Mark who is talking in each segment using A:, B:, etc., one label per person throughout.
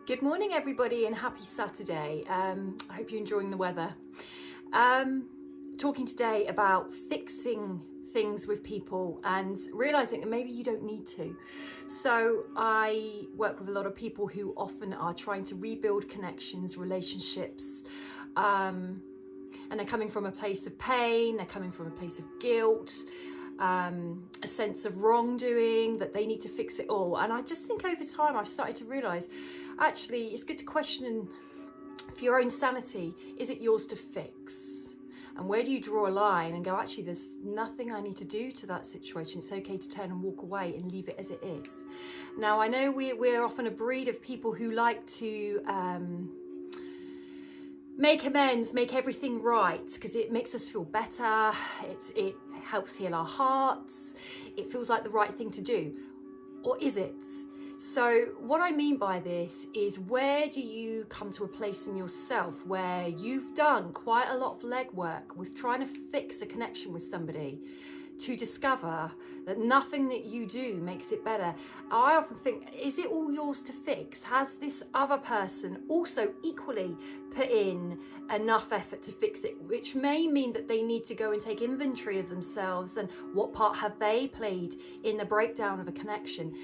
A: Good morning everybody and happy Saturday. I hope you're enjoying the weather. Talking today about fixing things with people and realizing that maybe you don't need to. So I work with a lot of people who often are trying to rebuild connections, relationships, and they're coming from a place of pain, they're coming from a place of guilt, a sense of wrongdoing, that they need to fix it all. And I just think over time I've started to realize actually it's good to question for your own sanity, is it yours to fix? And where do you draw a line and go, actually there's nothing I need to do to that situation, it's okay to turn and walk away and leave it as it is. Now I know we're often a breed of people who like to make amends, make everything right, because it makes us feel better, it helps heal our hearts, it feels like the right thing to do. Or is it? So what I mean by this is, where do you come to a place in yourself where you've done quite a lot of legwork with trying to fix a connection with somebody, to discover that nothing that you do makes it better? I often think, is it all yours to fix? Has this other person also equally put in enough effort to fix it? Which may mean that they need to go and take inventory of themselves and what part have they played in the breakdown of a connection.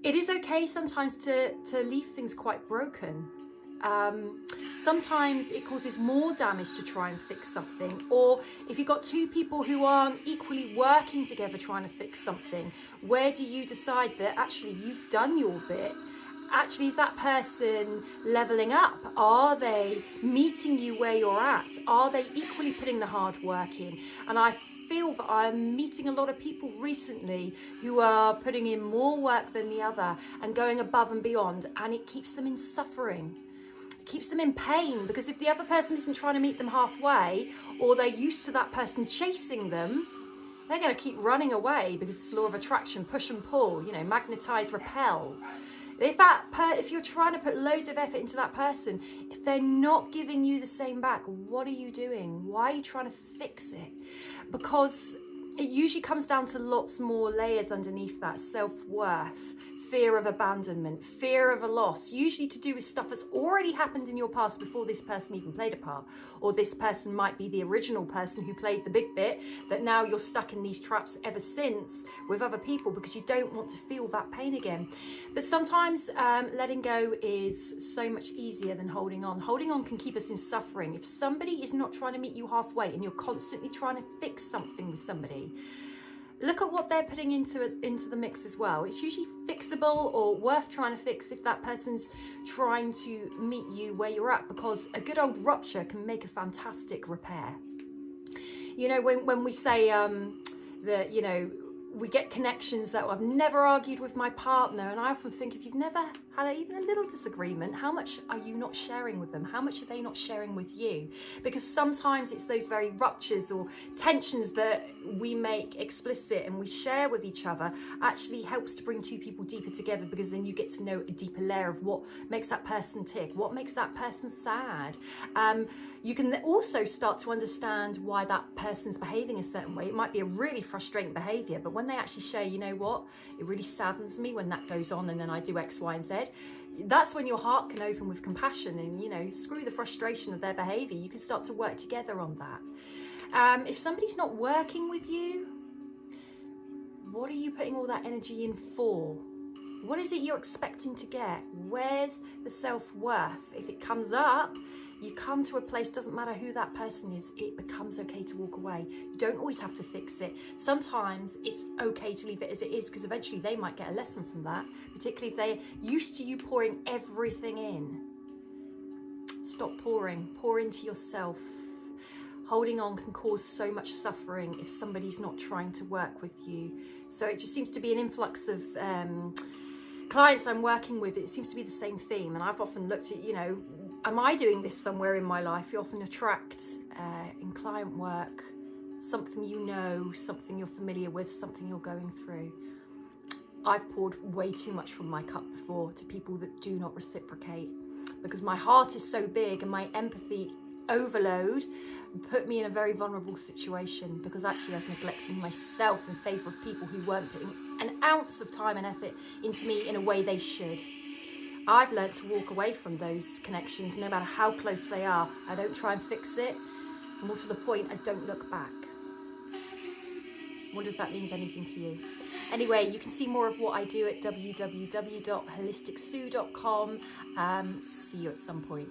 A: It is okay sometimes to leave things quite broken. Sometimes it causes more damage to try and fix something, or if you've got two people who aren't equally working together trying to fix something, where do you decide that actually you've done your bit? Actually, is that person leveling up? Are they meeting you where you're at? Are they equally putting the hard work in? And I feel that I'm meeting a lot of people recently who are putting in more work than the other and going above and beyond, and it keeps them in suffering. It keeps them in pain, because if the other person isn't trying to meet them halfway, or they're used to that person chasing them, they're going to keep running away, because it's law of attraction, push and pull, you know, magnetize, repel. If you're trying to put loads of effort into that person, if they're not giving you the same back, what are you doing? Why are you trying to fix it? Because it usually comes down to lots more layers underneath that. Self-worth, fear of abandonment, fear of a loss, usually to do with stuff that's already happened in your past before this person even played a part. Or this person might be the original person who played the big bit, but now you're stuck in these traps ever since with other people because you don't want to feel that pain again. But sometimes letting go is so much easier than holding on. Holding on can keep us in suffering. If somebody is not trying to meet you halfway and you're constantly trying to fix something with somebody, look at what they're putting into the mix as well. It's usually fixable or worth trying to fix if that person's trying to meet you where you're at, because a good old rupture can make a fantastic repair. You know, when we say that, you know, we get connections that I've never argued with my partner, and I often think, if you've never had even a little disagreement, how much are you not sharing with them? How much are they not sharing with you? Because sometimes it's those very ruptures or tensions that we make explicit and we share with each other actually helps to bring two people deeper together, because then you get to know a deeper layer of what makes that person tick, what makes that person sad. You can also start to understand why that person's behaving a certain way. It might be a really frustrating behavior, but when they actually share, you know what, it really saddens me when that goes on and then I do X, Y, and Z. That's when your heart can open with compassion and, you know, screw the frustration of their behavior. You can start to work together on that. If somebody's not working with you, what are you putting all that energy in for? What is it you're expecting to get? Where's the self-worth? If it comes up, you come to a place, doesn't matter who that person is, it becomes okay to walk away. You don't always have to fix it. Sometimes it's okay to leave it as it is, because eventually they might get a lesson from that, particularly if they're used to you pouring everything in. Stop pouring, pour into yourself. Holding on can cause so much suffering if somebody's not trying to work with you. So it just seems to be an influx of clients I'm working with. It seems to be the same theme, and I've often looked at, you know, am I doing this somewhere in my life? You often attract in client work something you know, something you're familiar with, something you're going through. I've poured way too much from my cup before to people that do not reciprocate, because my heart is so big and my empathy overload put me in a very vulnerable situation, because actually I was neglecting myself in favour of people who weren't putting an ounce of time and effort into me in a way they should. I've learned to walk away from those connections no matter how close they are. I don't try and fix it. More to the point, I don't look back. I wonder if that means anything to you. Anyway, you can see more of what I do at www.holisticsue.com. See you at some point.